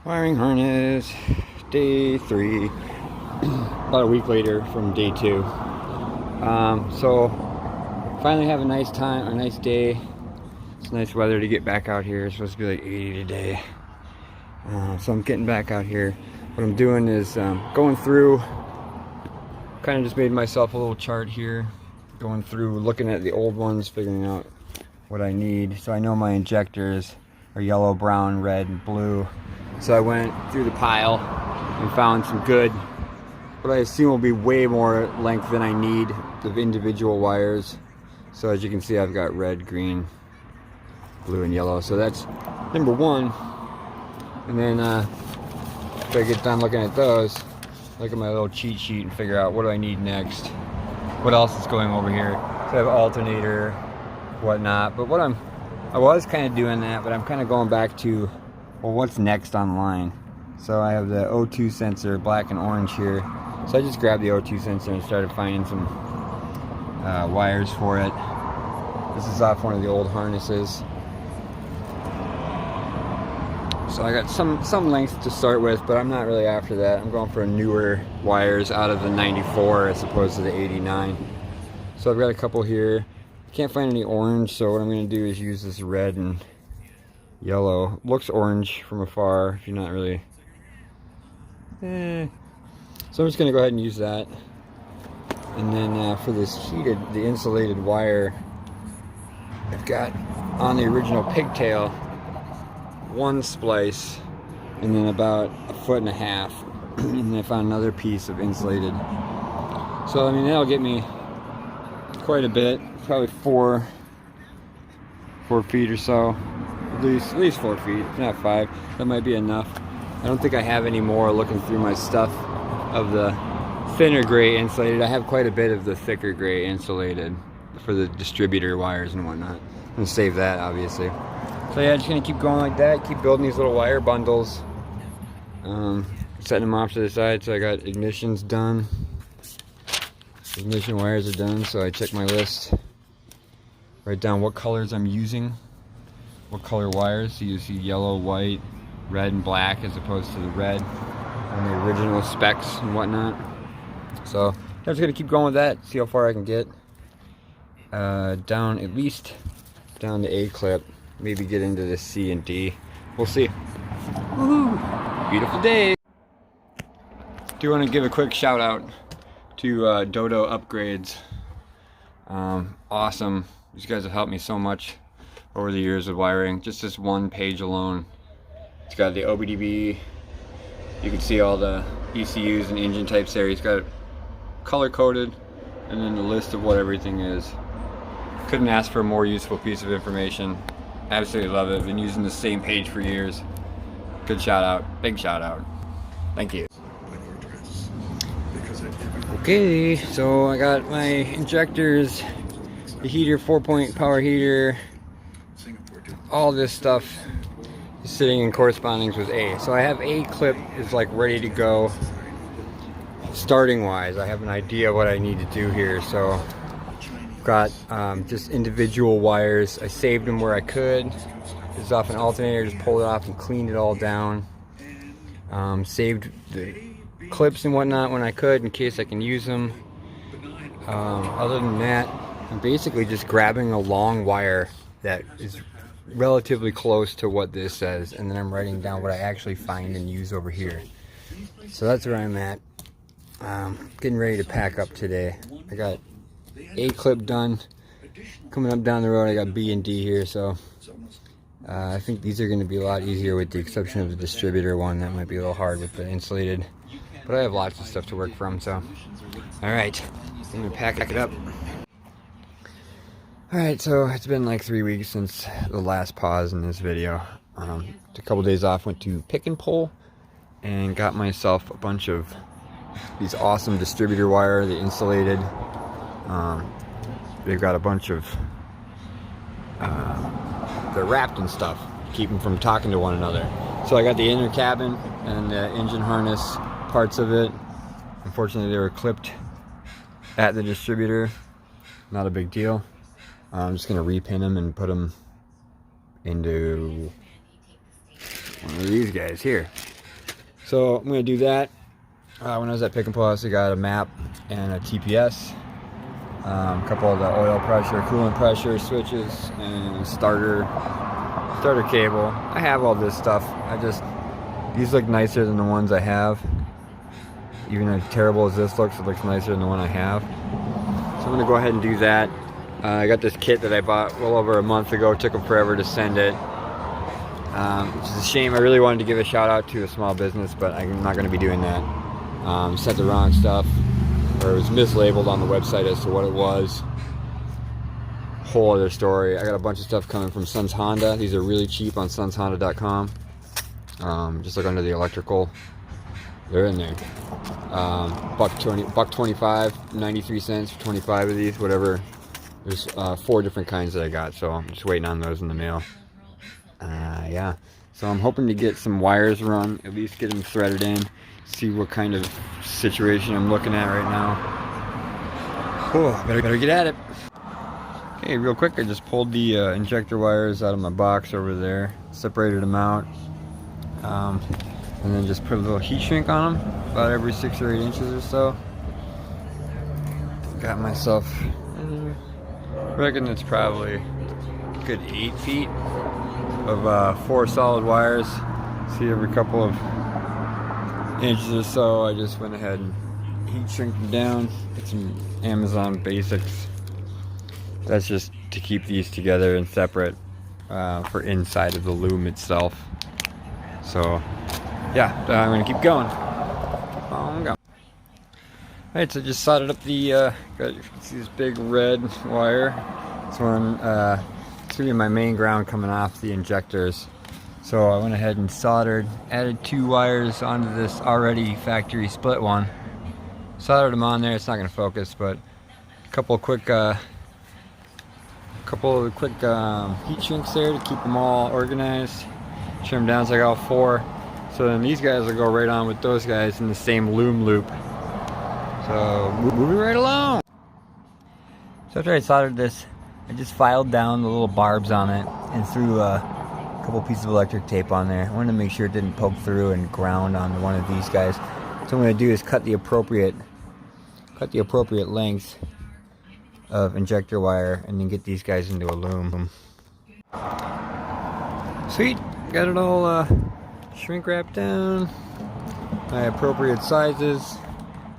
Wiring harness, day 3, about a week later from day 2. So finally have a nice day. It's nice weather to get back out here. It's supposed to be like 80 today. So I'm getting back out here. What I'm doing is going through, kind of just made myself a little chart here, going through, looking at the old ones, figuring out what I need. So I know my injectors are yellow, brown, red, and blue. So I went through the pile and found some good, what I assume will be way more length than I need of individual wires. So as you can see, I've got red, green, blue, and yellow. So that's number 1. And then after I get done looking at those, look at my little cheat sheet and figure out what do I need next. What else is going over here? So I have alternator, whatnot. But I was kind of doing that, but I'm kind of going back to, well, what's next online? So I have the O2 sensor, black and orange here. So I just grabbed the O2 sensor and started finding some wires for it. This is off one of the old harnesses. So I got some length to start with, but I'm not really after that. I'm going for newer wires out of the 94 as opposed to the 89. So I've got a couple here. Can't find any orange, so what I'm going to do is use this red and yellow. Looks orange from afar if you're not really so I'm just gonna go ahead and use that. And then for this the insulated wire, I've got on the original pigtail 1 splice and then about 1.5 foot. And then I found another piece of insulated. So I mean, that'll get me quite a bit, probably 4 feet or so. At least 4 feet, if not 5. That might be enough. I don't think I have any more looking through my stuff of the thinner gray insulated. I have quite a bit of the thicker gray insulated for the distributor wires and whatnot. I'm gonna save that, obviously. So yeah, just gonna keep going like that, keep building these little wire bundles. Setting them off to the side. So I got ignitions done. Ignition wires are done, so I check my list. Write down what colors I'm using. What color wires, so you see yellow, white, red, and black as opposed to the red on the original specs and whatnot. So I'm just gonna keep going with that, see how far I can get. Down at least down to A clip, maybe get into the C and D. We'll see. Woohoo! Beautiful day. Do want to give a quick shout out to Dodo Upgrades. Awesome. These guys have helped me so much over the years of wiring. Just this one page alone. It's got the OBDB. You can see all the ECUs and engine types there. He's got it color coded and then the list of what everything is. Couldn't ask for a more useful piece of information. Absolutely love it. Been using the same page for years. Good shout out. Big shout out. Thank you. Okay, so I got my injectors, the heater, 4-point power heater, all this stuff is sitting in correspondence with A. So I have A clip is like ready to go. Starting wise, I have an idea what I need to do here. So I've got just individual wires. I saved them where I could. This is off an alternator, just pulled it off and cleaned it all down. Saved the clips and whatnot when I could in case I can use them. Other than that, I'm basically just grabbing a long wire that is relatively close to what this says, and then I'm writing down what I actually find and use over here. So that's where I'm at. Getting ready to pack up today. I got A clip done. Coming up down the road, I got B and D here, so I think these are going to be a lot easier with the exception of the distributor one. That might be a little hard with the insulated, but I have lots of stuff to work from. So alright, I'm going to pack it up. Alright, so it's been like 3 weeks since the last pause in this video. Took a couple days off, went to Pick and Pull, and got myself a bunch of these awesome distributor wire, the insulated. They've got a bunch of, they're wrapped and stuff, keep them from talking to one another. So I got the inner cabin and the engine harness parts of it. Unfortunately, they were clipped at the distributor. Not a big deal. I'm just gonna repin them and put them into one of these guys here. So I'm gonna do that. When I was at Pick and Pull, I also got a map and a TPS, a couple of the oil pressure, coolant pressure switches, and starter cable. I have all this stuff. These look nicer than the ones I have. Even as terrible as this looks, it looks nicer than the one I have. So I'm gonna go ahead and do that. I got this kit that I bought well over a month ago. It took them forever to send it, which is a shame. I really wanted to give a shout out to a small business, but I'm not gonna be doing that. Sent the wrong stuff, or it was mislabeled on the website as to what it was. Whole other story. I got a bunch of stuff coming from Sons Honda. These are really cheap on sonshonda.com. Just look under the electrical. They're in there. $1.25, 93 cents for 25 of these, whatever. There's 4 different kinds that I got, so I'm just waiting on those in the mail. Yeah, so I'm hoping to get some wires run, at least get them threaded in, see what kind of situation I'm looking at right now. Oh, better get at it. Okay, real quick, I just pulled the injector wires out of my box over there, separated them out, and then just put a little heat shrink on them, about every 6 or 8 inches or so. Got myself, I reckon it's probably a good 8 feet of 4 solid wires. See, every couple of inches or so, I just went ahead and heat shrink them down. Get some Amazon Basics. That's just to keep these together and separate for inside of the loom itself. So yeah, I'm gonna keep going. Keep on going. Alright, so I just soldered up the got, you can see this big red wire. This one, it's gonna be my main ground coming off the injectors. So I went ahead and soldered, added 2 wires onto this already factory split one. Soldered them on there. It's not gonna focus, but a couple of quick heat shrinks there to keep them all organized. Trim down so I got 4. So then these guys will go right on with those guys in the same loom loop. So moving right along. So after I soldered this, I just filed down the little barbs on it and threw a couple pieces of electric tape on there. I wanted to make sure it didn't poke through and ground on one of these guys. So what I'm going to do is cut the appropriate length of injector wire and then get these guys into a loom. Sweet, got it all shrink wrapped down, my appropriate sizes,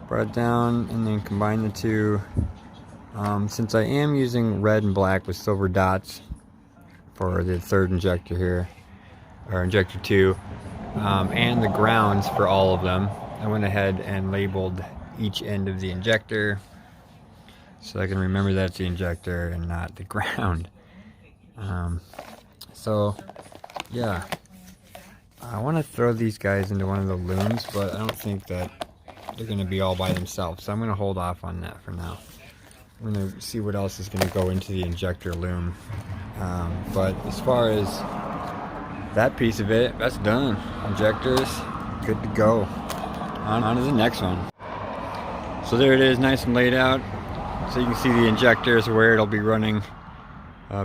brought it down, and then combine the 2. Since I am using red and black with silver dots for the 3rd injector here, or injector 2, and the grounds for all of them, I went ahead and labeled each end of the injector so I can remember that's the injector and not the ground. So yeah, I want to throw these guys into one of the looms, but I don't think that they're going to be all by themselves, so I'm going to hold off on that for now. I'm going to see what else is going to go into the injector loom. But as far as that piece of it, that's done. Injectors, good to go. On to the next one. So there it is, nice and laid out. So you can see the injectors where it'll be running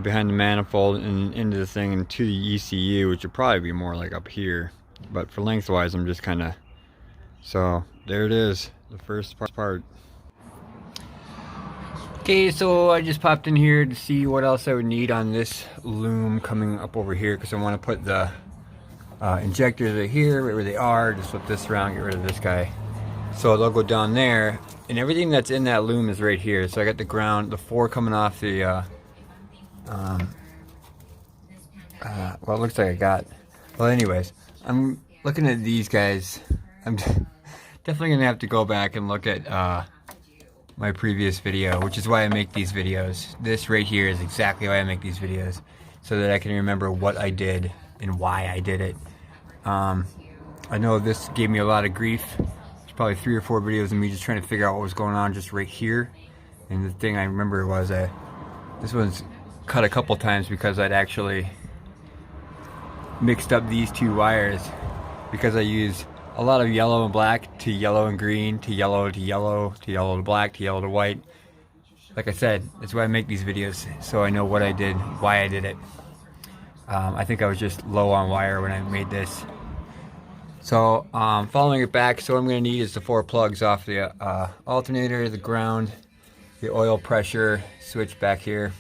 behind the manifold and into the thing and to the ECU, which would probably be more like up here. But for lengthwise, I'm just kind of... So there it is, the first part. Okay, so I just popped in here to see what else I would need on this loom coming up over here, because I want to put the injectors right here, right where they are. Just flip this around, get rid of this guy. So they'll go down there, and everything that's in that loom is right here. So I got the ground, the 4 coming off the, well, it looks like I got, well anyways, I'm looking at these guys. I'm definitely going to have to go back and look at my previous video, which is why I make these videos. This right here is exactly why I make these videos, so that I can remember what I did and why I did it. I know this gave me a lot of grief. There's probably 3 or 4 videos of me just trying to figure out what was going on just right here. And the thing I remember was this was cut a couple times because I'd actually mixed up these 2 wires, because I used a lot of yellow and black to yellow and green to yellow to yellow to yellow to black to yellow to white. Like I said, that's why I make these videos, so I know what I did, why I did it. I think I was just low on wire when I made this. So following it back, so what I'm going to need is the 4 plugs off the alternator, the ground, the oil pressure switch back here.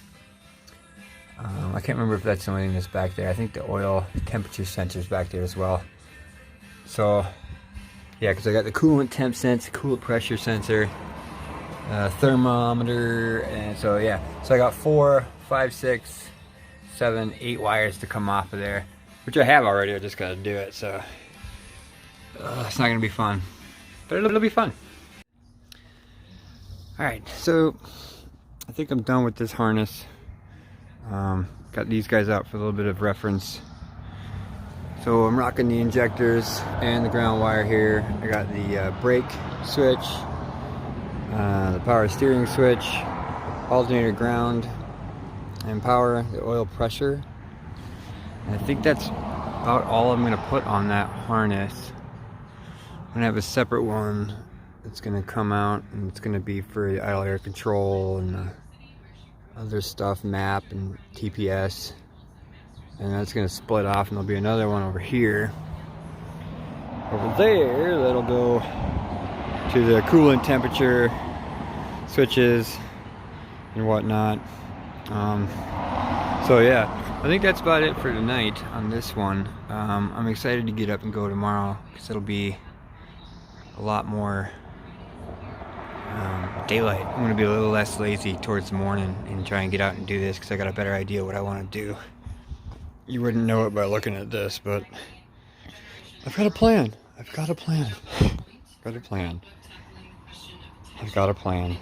I can't remember if that's the only thing that's back there. I think the oil temperature sensor is back there as well. So yeah, because I got the coolant temp sensor, coolant pressure sensor, thermometer, and so yeah. So I got 4, 5, 6, 7, 8 wires to come off of there, which I have already. I just got to do it. So it's not gonna be fun, but it'll be fun. Alright, so I think I'm done with this harness. Got these guys out for a little bit of reference. So I'm rocking the injectors and the ground wire here. I got the brake switch, the power steering switch, alternator ground, and power, the oil pressure. And I think that's about all I'm gonna put on that harness. I'm gonna have a separate one that's gonna come out, and it's gonna be for the idle air control and other stuff, map and TPS, and that's gonna split off, and there'll be another one over here. Over there, that'll go to the coolant temperature switches and whatnot. So yeah, I think that's about it for tonight on this one. I'm excited to get up and go tomorrow, because it'll be a lot more daylight. I'm going to be a little less lazy towards the morning and try and get out and do this, because I got a better idea what I want to do. You wouldn't know it by looking at this, but I've got a plan. I've got a plan. I've got a plan.